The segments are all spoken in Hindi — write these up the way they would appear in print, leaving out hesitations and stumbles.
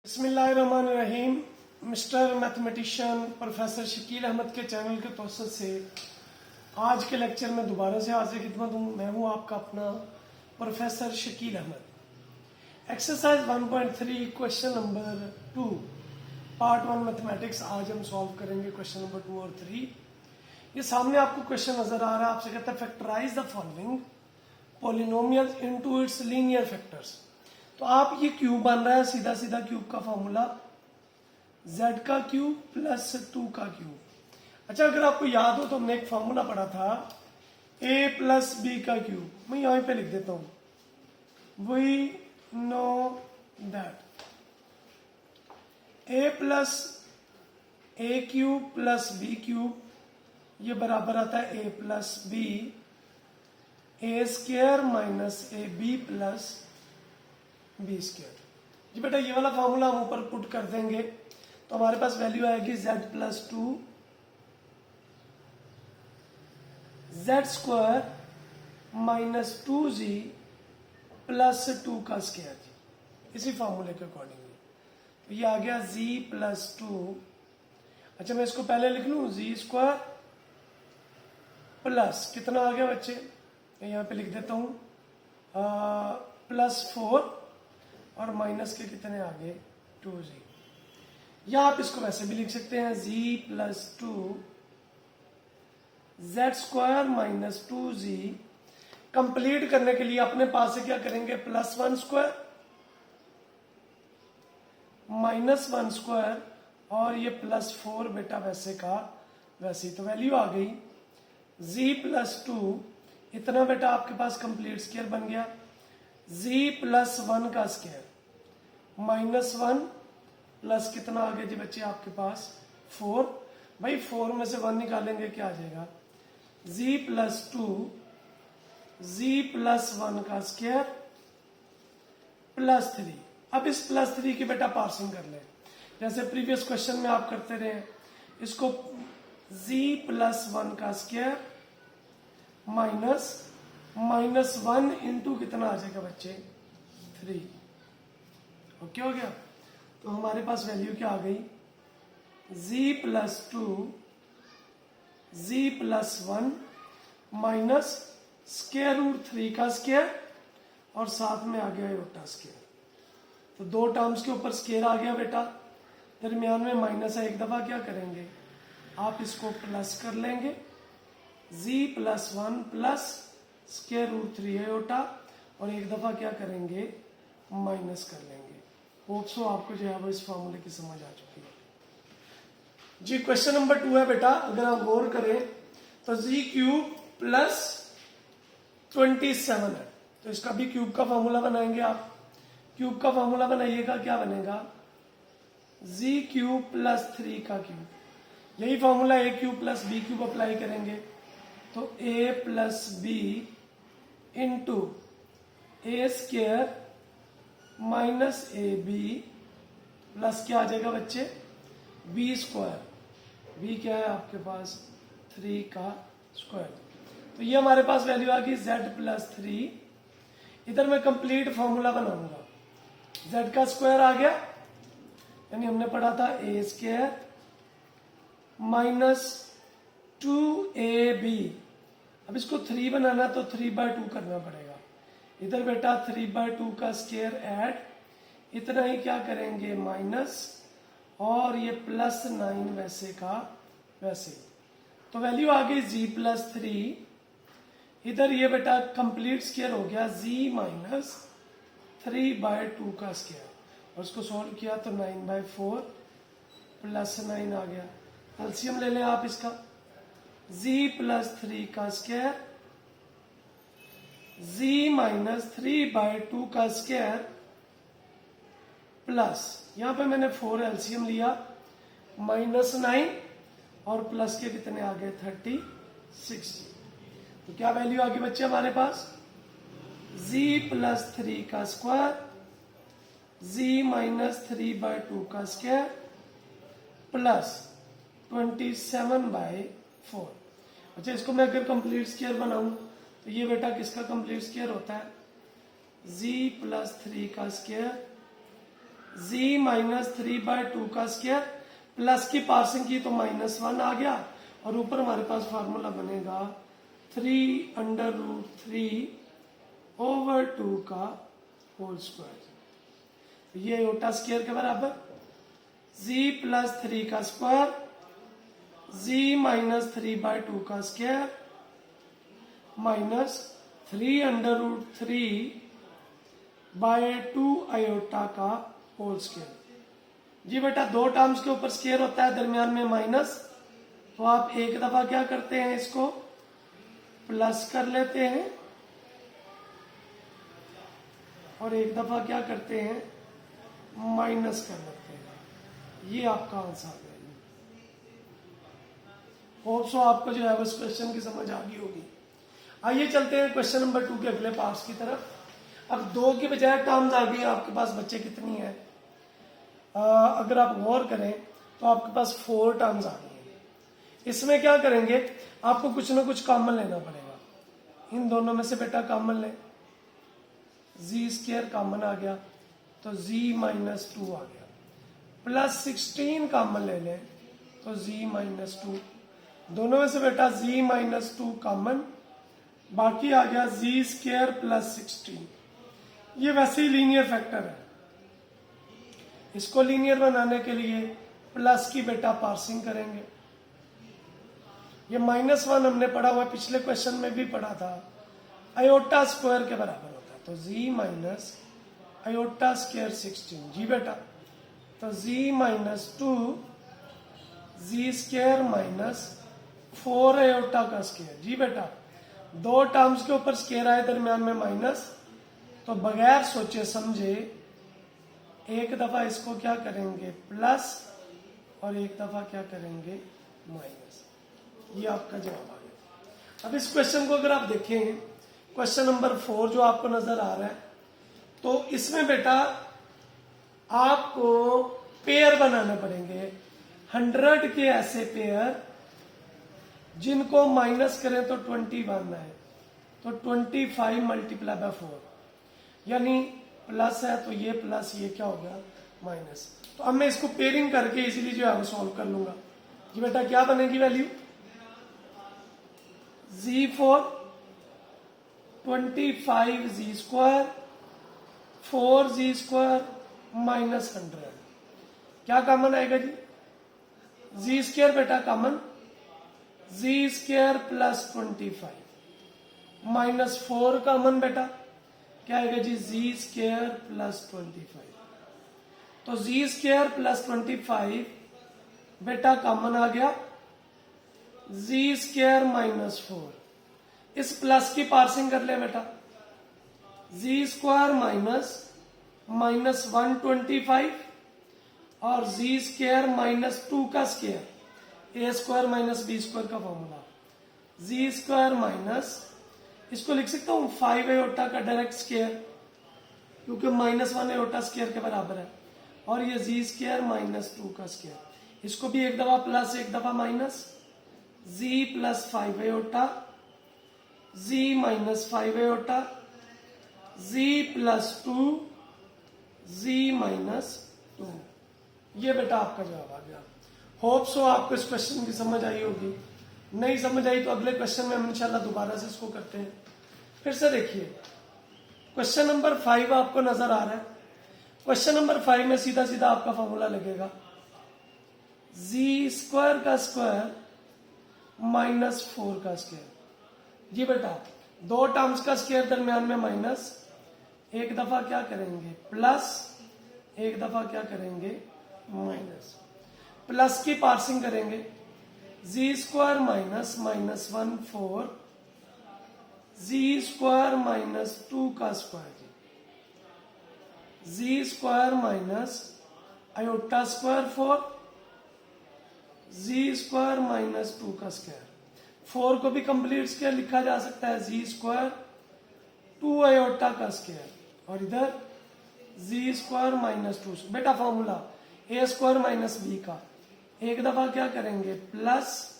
बिस्मिल्लाहिर्रहमानिर्रहीम। Mister mathematician professor Shakeel Ahmed के चैनल के तवसत से आज के लेक्चर में दोबारा से हाजिर खिदमत हूँ। मैं हूँ आपका अपना professor Shakeel Ahmed. Exercise 1.3 question number 2 part 1 mathematics आज हम सॉल्व करेंगे क्वेश्चन नंबर 2 और 3। ये सामने आपको क्वेश्चन नजर आ रहा है। आपसे कहता है factorise the following polynomials into its linear factors. तो आप ये क्यूब बन रहा है, सीधा सीधा क्यूब का फॉर्मूला z का क्यूब प्लस 2 का क्यूब। अच्छा, अगर आपको याद हो तो हमने एक फॉर्मूला पढ़ा था a प्लस बी का क्यूब। मैं यहीं पे लिख देता हूं। We know that a plus A cube plus B cube ये बराबर आता है a plus B A square minus A B plus B square. जी बेटा, ये वाला फॉर्मूला हम ऊपर पुट कर देंगे तो हमारे पास वैल्यू आएगी z plus 2 Z square minus 2z plus 2 का स्क्वायर। जी इसी फॉर्मूले के अकॉर्डिंगली तो ये आ गया z प्लस 2। अच्छा, मैं इसको पहले लिख लूं z स्क्वायर प्लस कितना आ गया बच्चे, मैं यहाँ पे लिख देता हूँ प्लस 4 और माइनस के कितने आगे 2z। या आप इसको वैसे भी लिख सकते हैं z plus 2 Z square minus 2z। Complete करने के लिए अपने पास से क्या करेंगे, प्लस 1 स्क्वायर माइनस 1 स्क्वायर और ये प्लस 4 बेटा वैसे का वैसे ही। तो वैल्यू आ गई z प्लस 2 इतना बेटा आपके पास कंप्लीट स्क्वायर बन गया। z प्लस 1 का स्क्वायर माइनस 1 प्लस कितना आ गया जी बच्चे आपके पास 4। भाई 4 में से 1 निकालेंगे क्या आ जाएगा, z प्लस 2 z प्लस 1 का स्क्वायर प्लस 3। अब इस प्लस 3 की बेटा पार्सिंग कर ले, जैसे प्रीवियस क्वेश्चन में आप करते रहे। इसको z प्लस 1 का स्क्वायर माइनस माइनस 1 इंटू कितना आ जाएगा बच्चे 3। ओके हो गया। तो हमारे पास वैल्यू क्या आ गई, z plus 2 z plus 1 minus square root 3 का स्क्वायर और साथ में आ गया योटा स्क्वायर। तो दो टर्म्स के ऊपर स्क्वायर आ गया बेटा, दरमियान में माइनस है। एक दफा क्या करेंगे, आप इसको प्लस कर लेंगे z plus 1 plus square root 3 है योटा, और एक दफा क्या करेंगे माइनस कर लेंगे। होप सो आपको जो है वो इस फॉर्मूले की समझ आ चुकी है। जी क्वेश्चन नंबर 2 है बेटा, अगर हम गौर करें तो z क्यूब प्लस 27 है। तो इसका भी क्यूब का फॉर्मूला बनाएंगे। आप क्यूब का फॉर्मूला बनाइएगा, क्या बनेगा z क्यूब प्लस 3 का क्यूब। यही formula a cube plus B cube apply करेंगे तो a plus b into a square minus A B plus क्या आ जाएगा बच्चे बी स्क्वायर। बी क्या है आपके पास 3 का स्क्वायर। तो ये हमारे पास वैल्यू आ गई z प्लस 3। इधर मैं कंप्लीट फॉर्मूला बनाऊंगा। z का स्क्वायर आ गया, यानी हमने पढ़ा था ए स्क्वायर माइनस 2ab। अब इसको 3 बनाना तो 3/2 करना पड़ेगा। इधर बेटा 3/2 का स्क्वायर ऐड, इतना ही क्या करेंगे माइनस, और ये प्लस 9 वैसे का वैसे। तो वैल्यू आ गई z प्लस 3। इधर ये बेटा कंप्लीट स्क्वायर हो गया z माइनस 3/2 का स्क्वायर, और उसको सॉल्व किया तो 9/4 प्लस 9 आ गया। एलसीएम ले लें आप इसका, z प्लस 3 का स्क्वायर z माइनस 3/2 का स्क्वायर प्लस, यहां पे मैंने 4 एलसीएम लिया, माइनस 9 और प्लस के कितने आ गए 36। तो क्या वैल्यू आ गई बच्चे हमारे पास, z प्लस 3 का स्क्वायर z माइनस 3/2 का स्क्वायर प्लस 27/4। अच्छा, इसको मैं अगर कंप्लीट स्क्वायर बनाऊं तो ये बेटा किसका कंप्लीट स्क्वायर होता है, z प्लस 3 का स्क्वायर z माइनस 3/2 का स्क्वायर, प्लस की पार्सिंग की तो -1 आ गया, और ऊपर हमारे पास फार्मूला बनेगा 3/√3/2 का होल स्क्वायर। ये आयोटा स्क्वायर के बराबर z प्लस 3 का स्क्वायर, z माइनस 3/2 का स्क्वायर माइनस 3/√3/2 आयोटा का होल स्क्वायर। जी बेटा, दो टर्म्स के ऊपर स्क्वायर होता है, दरमियान में माइनस, तो आप एक दफा क्या करते हैं, इसको प्लस कर लेते हैं और एक दफा क्या करते हैं, माइनस कर लेते हैं। ये आपका आंसर है। होप सो आपको जो है उस क्वेश्चन की समझ आ गई होगी। आइए चलते हैं क्वेश्चन नंबर 2 के अगले पार्ट्स की तरफ। अब 2 के बजाय टर्म्स आ गई, आपके पास बच्चे कितनी है, अगर आप गौर करें तो आपके पास 4 टर्म्स आ गई हैं। इसमें क्या करेंगे, आपको कुछ ना कुछ कॉमन लेना पड़ेगा। इन दोनों में से बेटा कॉमन ले, जी स्क्वायर कॉमन आ गया तो z माइनस 2 आ गया, प्लस 16 कॉमन ले लें तो z माइनस 2, दोनों में से बेटा z माइनस 2 कॉमन, बाकी आ गया जी स्क्वायर प्लस 16। ये वैसे ही लीनियर फैक्टर है, इसको लीनियर बनाने के लिए प्लस की बेटा पार्सिंग करेंगे। ये -1 हमने पढ़ा हुआ, पिछले क्वेश्चन में भी पढ़ा था, आयोटा स्क्वायर के बराबर होता है, तो z माइनस आयोटा स्क्वायर 16। जी बेटा, तो z माइनस 2 जी स्क्वायर माइनस 4 आयोटा का स्क्वायर। जी बेटा, दो टर्म्स के ऊपर स्क्वायर आए, दरमियान में माइनस, तो बगैर सोचे समझे एक दफा इसको क्या करेंगे प्लस और एक दफा क्या करेंगे माइनस। ये आपका जवाब आ गया। अब इस क्वेश्चन को अगर आप देखें, क्वेश्चन नंबर 4 जो आपको नजर आ रहा है, तो इसमें बेटा आपको पेयर बनाने पड़ेंगे, 100 के ऐसे पेयर जिनको माइनस करें तो 21 आए, तो 25 मल्टीप्लाई बाय 4, यानी प्लस है तो ये प्लस, ये क्या हो गया माइनस। तो अब मैं इसको पेयरिंग करके इजीली जो है वो सॉल्व कर लूंगा। जी बेटा, क्या बनेगी value, z4 25z square 4z square minus 100, क्या कॉमन आएगा जी, जी स्क्वायर बेटा कॉमन, जी स्क्वायर प्लस 25 माइनस 4 कॉमन बेटा, क्या आएगा जी, जी स्क्वायर प्लस 25। तो जी स्क्वायर प्लस 25 बेटा कॉमन आ गया, जी स्क्वायर माइनस 4, इस प्लस की पार्सिंग कर ले बेटा, जी स्क्वायर माइनस 125 और जी स्क्वायर माइनस 2 का स्क्वायर, ए स्क्वायर माइनस बी स्क्वायर का फॉर्मूला, जी स्क्वायर माइनस, इसको लिख सकता हूं 5 आयोटा का डायरेक्ट स्क्वायर, क्योंकि -1 आयोटा स्क्वायर के बराबर है, और ये जी स्क्वायर माइनस 2 का स्क्वायर, इसको भी एक दफा प्लस एक दफा माइनस, जी प्लस 5 आयोटा, जी माइनस 5 आयोटा, जी प्लस 2, जी माइनस 2। ये बेटा आपका जवाब आ गया। होप सो आपको इस क्वेश्चन की समझ आई होगी। नहीं समझ आई तो अगले क्वेश्चन में हम इंशाल्लाह दोबारा से इसको करते हैं। फिर से देखिए, क्वेश्चन नंबर 5 आपको नजर आ रहा है। क्वेश्चन नंबर 5 में सीधा सीधा आपका फॉर्मूला लगेगा, जी स्क्वायर का स्क्वायर माइनस 4 का स्क्वायर। जी बेटा, दो टर्म्स का स्क्वायर दरमियान में माइनस, एक दफा क्या करेंगे प्लस, एक दफा क्या करेंगे माइनस, प्लस की पार्सिंग करेंगे, जी स्क्वायर माइनस -1 4, जी स्क्वायर माइनस 2 का square, G square minus iota square 4, जी स्क्वायर माइनस 2 का स्क्वायर। 4 को भी कंप्लीट स्क्वायर लिखा जा सकता है, जी स्क्वायर 2 आयोटा का स्क्वायर, और इधर जी स्क्वायर माइनस 2। बेटा फॉर्मूला ए स्क्वायर माइनस बी का, एक दफा क्या करेंगे प्लस,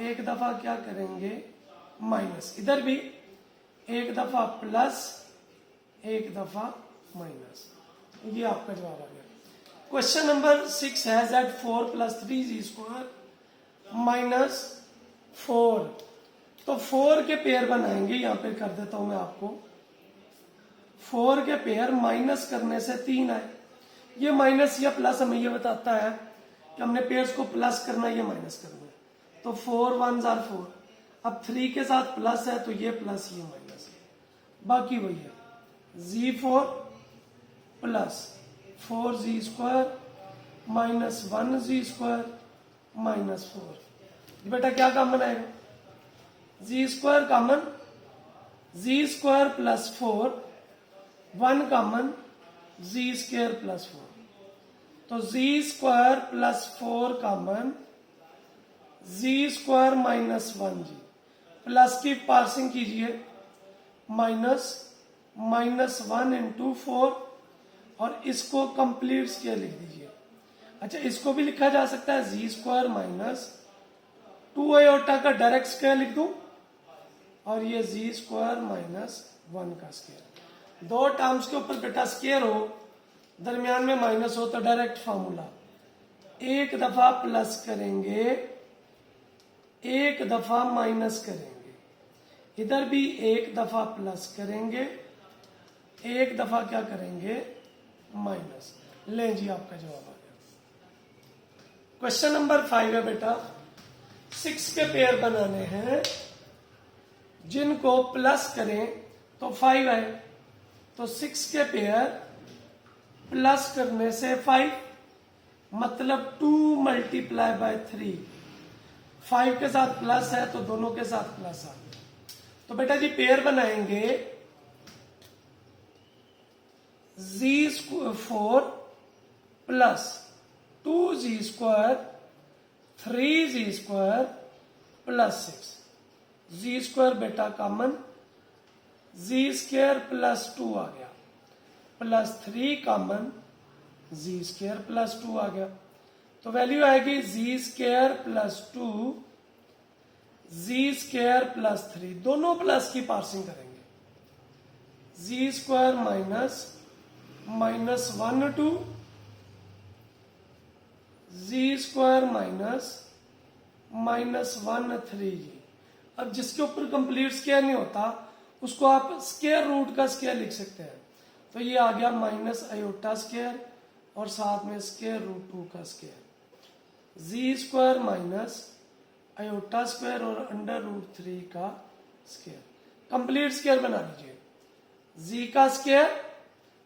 एक दफा क्या करेंगे माइनस, इधर भी एक दफा प्लस एक दफा माइनस। ये आपका जवाब आ गया। क्वेश्चन नंबर 6 है z4 + 3z² - 4। तो 4 के पेयर बनाएंगे, यहां पे कर देता हूं मैं आपको। 4 के पेयर माइनस करने से 3 आए। ये माइनस या प्लस हमें ये बताता है कि हमने पेयर्स को प्लस करना है या माइनस करना है। तो 4 1s are 4। अब 3 के साथ प्लस है तो ये प्लस ये माइनस है, बाकी वही है। z4 + 4z² - 1z² - 4। बेटा क्या कॉमन आएगा? z² common, z² + 4, 1 common, z² + 4। तो z² + 4 common, z² - 1g। Plus की पार्सिंग कीजिए, माइनस 1 × 4 और इसको कंप्लीट स्क्वायर लिख दीजिए। अच्छा, इसको भी लिखा जा सकता है z² - 2 आयोटा का डायरेक्ट स्क्वायर लिख दूं और ये z² - 1 का स्क्वायर। दो टर्म्स के ऊपर बेटा स्क्वायर हो, दरमियान में माइनस हो, तो डायरेक्ट फॉर्मूला, एक दफा प्लस करेंगे, एक दफा माइनस करेंगे, इधर भी एक दफा प्लस करेंगे, एक दफा क्या करेंगे? माइनस। ले जी, आपका जवाब आ गया। क्वेश्चन नंबर 5 है बेटा, 6 के पेयर बनाने हैं जिनको प्लस करें तो 5 आए। तो 6 के पेयर प्लस करने से 5, मतलब 2 × 3। 5 के साथ प्लस है तो दोनों के साथ प्लस आ गया। तो बेटा जी पेयर बनाएंगे z4 + 2z², 3z² + 6। z² बेटा कॉमन, z² + 2 आ गया, +3 कॉमन, z² + 2 आ गया। तो वैल्यू आएगी z² + 2, z² + 3। दोनों प्लस की पार्सिंग करेंगे, z² - -1 2, z² - -1 3g। अब जिसके ऊपर कंप्लीट स्क्वायर नहीं होता उसको आप स्क्वायर रूट का स्क्वायर लिख सकते हैं। तो ये आ गया -i² और साथ में √2 का स्क्वायर, z² - i² और √3 का स्क्वायर। कंप्लीट स्क्वायर बना लीजिए, z का स्क्वायर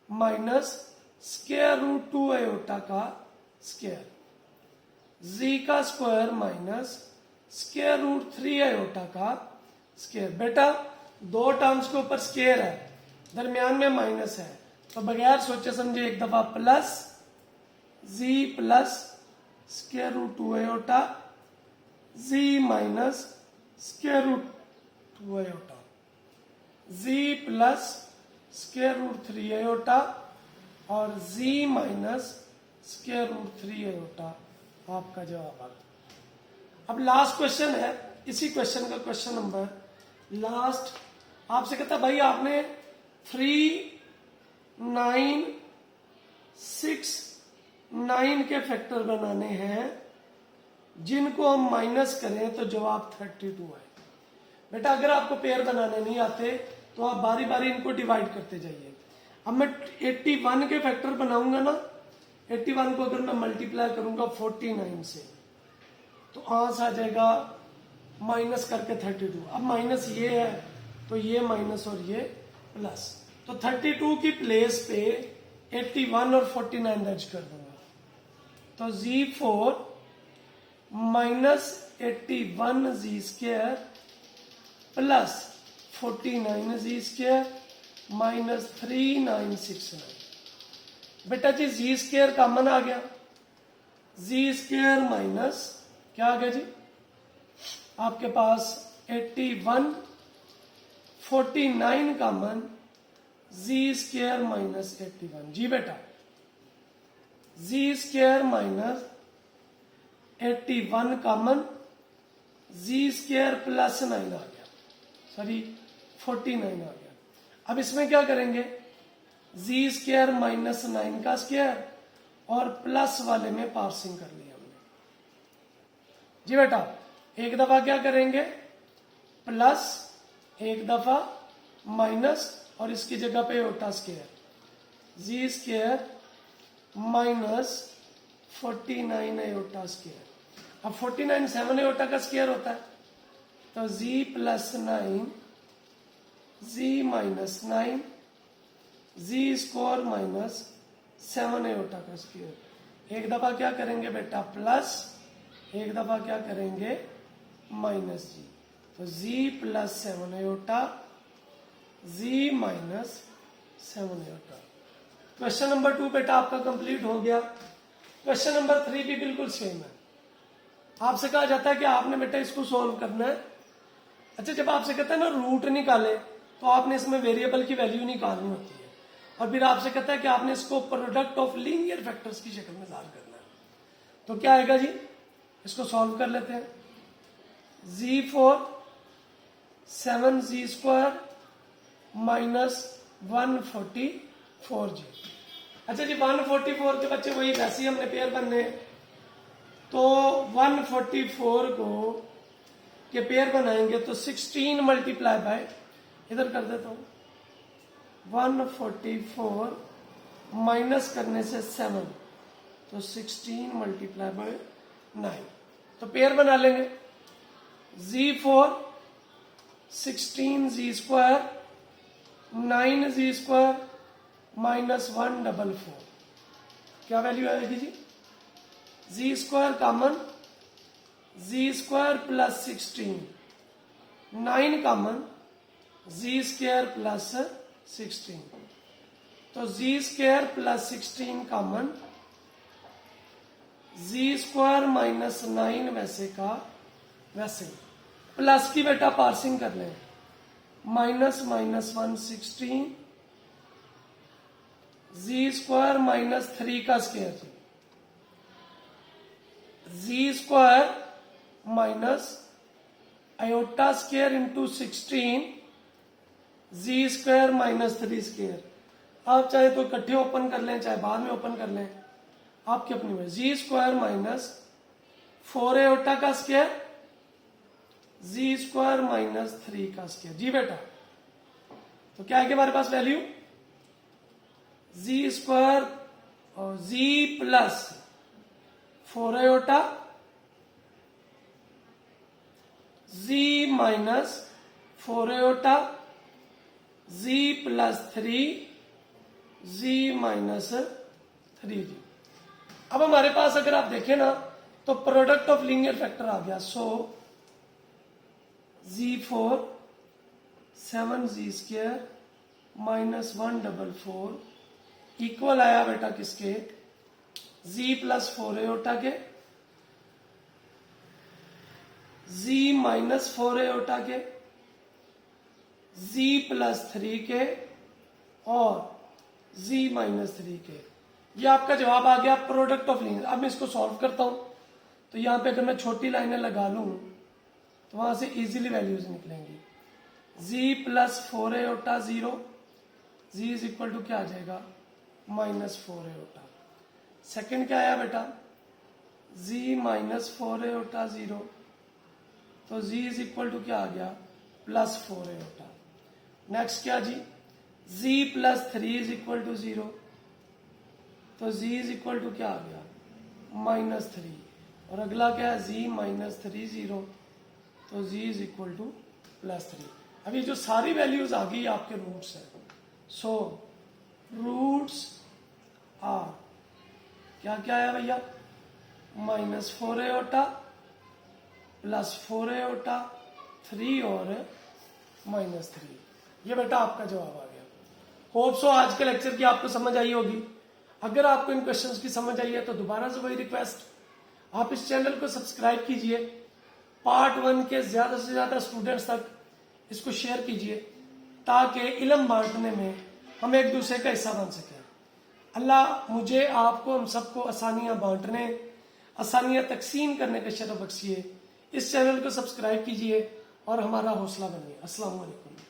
माइनस √2 i का स्क्वायर, z का स्क्वायर माइनस √3 i का स्क्वायर। बेटा दो टर्म्स के ऊपर स्क्वायर है, दरमियान में माइनस है, तो बगैर सोचे समझे एक दफा plus, z plus √2 i, z minus √2 i, z plus √3 i और z माइनस √3 i। आपका जवाब आ गया। अब लास्ट क्वेश्चन है, इसी क्वेश्चन का क्वेश्चन नंबर लास्ट। आपसे कहता भाई आपने 3, 9, 6, 9 के फैक्टर बनाने हैं जिनको हम माइनस करें तो जवाब 32 है। बेटा अगर आपको पेयर बनाने नहीं आते तो आप बारी बारी इनको डिवाइड करते जाइए। अब मैं 81 के फैक्टर बनाऊंगा ना, 81 को अगर मैं मल्टीप्लाई करूंगा 49 से तो आंसर आ जाएगा माइनस करके 32। अब माइनस ये है तो ये माइनस और ये प्लस, तो 32 की प्लेस पे 81 और 49 दर्ज कर दूंगा। तो z4 -81 z² plus 49 z² minus 3969। बेटा जी z² कॉमन आ गया, z² माइनस क्या आ गया जी आपके पास 81, 49 कॉमन, z² माइनस 81। जी बेटा z² minus 81 common, z² plus 9 आ गया, सॉरी 49 आ गया। अब इसमें क्या करेंगे, जी स्क्वायर माइनस 9 का स्क्वायर और प्लस वाले में पार्सिंग कर लिया हमने। जी बेटा एक दफा क्या करेंगे प्लस, एक दफा माइनस और इसकी जगह पे aorta square, G square minus 49 aorta square. अब 49 7 एओटा का स्क्वायर होता है, तो जी प्लस 9 जी माइनस 9 जी स्क्वायर माइनस 7 एओटा का स्क्वायर। एक दफा क्या करेंगे बेटा प्लस, एक दफा क्या करेंगे माइनस जी, तो जी प्लस 7 एओटा जी माइनस 7 एओटा। क्वेश्चन नंबर 2 बेटा आपका कंप्लीट हो गया। क्वेश्चन नंबर 3 भी बिल्कुल सेम है। आपसे कहा जाता है कि आपने बेटा इसको सॉल्व करना है। अच्छा जब आपसे कहता है ना रूट निकाले, तो आपने इसमें वेरिएबल की वैल्यू निकालनी होती है, और फिर आपसे कहता है कि आपने इसको प्रोडक्ट ऑफ लीनियर फैक्टर्स की शक्ल में दाल करना है। तो क्या आएगा जी, इसको सॉल्व कर लेते हैं। z4 7z स्क्वायर माइनस 144 जी। अच्छा जी 144 के बच्चे वही वैसे ही हमने पेयर बनने, तो 144 को के पेयर बनाएंगे तो 16 मल्टीप्लाई बाय, इधर कर देता हूं 144 माइनस करने से 7, तो 16 मल्टीप्लाई बाय 9, तो पेयर बना लेंगे। z4 16z square 9z square minus 144, क्या वैल्यू आएगी जी, जी स्क्वायर कॉमन, जी स्क्वायर प्लस 16, 9 कॉमन, जी स्क्वायर प्लस 16, तो जी स्क्वायर प्लस 16 कॉमन, जी स्क्वायर माइनस 9 वैसे का वैसे, प्लस की बेटा पार्सिंग कर लें, minus minus 116 G square minus 3 का square G square minus iota square into 16 G square minus 3 square. आप चाहे तो इकट्ठे ओपन कर लें, चाहे बाद में ओपन कर लें, आपकी अपनी में। जी स्क्वायर माइनस 4 आयोटा का स्क्वायर जी स्क्वायर माइनस 3 का स्क्वायर। जी बेटा तो क्या है कि हमारे पास वैल्यू जी स्क्वायर और जी प्लस 4 आयोटा जी माइनस 4 आयोटा जी प्लस 3 जी माइनस 3 जी। अब हमारे पास अगर आप देखें ना तो प्रोडक्ट ऑफ लीनियर फैक्टर आ गया, सो z4 7z square minus 144 equal आया बेटा किसके, z प्लस 4 एओटा के, z माइनस 4 एओटा के, z प्लस 3 के और z माइनस 3 के। ये आपका जवाब आ गया प्रोडक्ट ऑफ लीनियर। अब मैं इसको सॉल्व करता हूं, तो यहां पे अगर मैं छोटी लाइनें लगा लूं तो वहां से इजीली वैल्यूज निकलेंगी। z plus 4 iota 0, z is equal to क्या आ जाएगा माइनस 4 एओटा। सेकेंड क्या आया बेटा z माइनस 4 एओटा 0, तो z इज इक्वल टू क्या आ गया प्लस 4 एओटा। नेक्स्ट क्या जी z plus 3 is equal to 0, तो z इज इक्वल टू क्या आ गया माइनस 3, और अगला क्या है z माइनस 3 0, तो z is equal two plus 3। अभी जो सारी वैल्यूज आ गई आपके रूट्स हैं, सो रूट्स आर क्या क्या है भैया माइनस 4 एओटा प्लस 4 एओटा 3 और माइनस 3। ये बेटा आपका जवाब आ गया। होप सो आज के लेक्चर की आपको समझ आई होगी। अगर आपको इन क्वेश्चंस की समझ आई है तो दोबारा से वही रिक्वेस्ट, आप इस चैनल को सब्सक्राइब कीजिए, पार्ट 1 के ज्यादा से ज्यादा स्टूडेंट्स तक इसको शेयर कीजिए, ताकि इल्म बांटने में हम एक दूसरे का हिस्सा बन सकें। अल्लाह मुझे, आपको, हम सबको आसानियां बांटने, आसानियां तकसीम करने का शरफ बख्शिए। इस चैनल को सब्सक्राइब कीजिए और हमारा हौसला बनिए। अस्सलाम वालेकुम।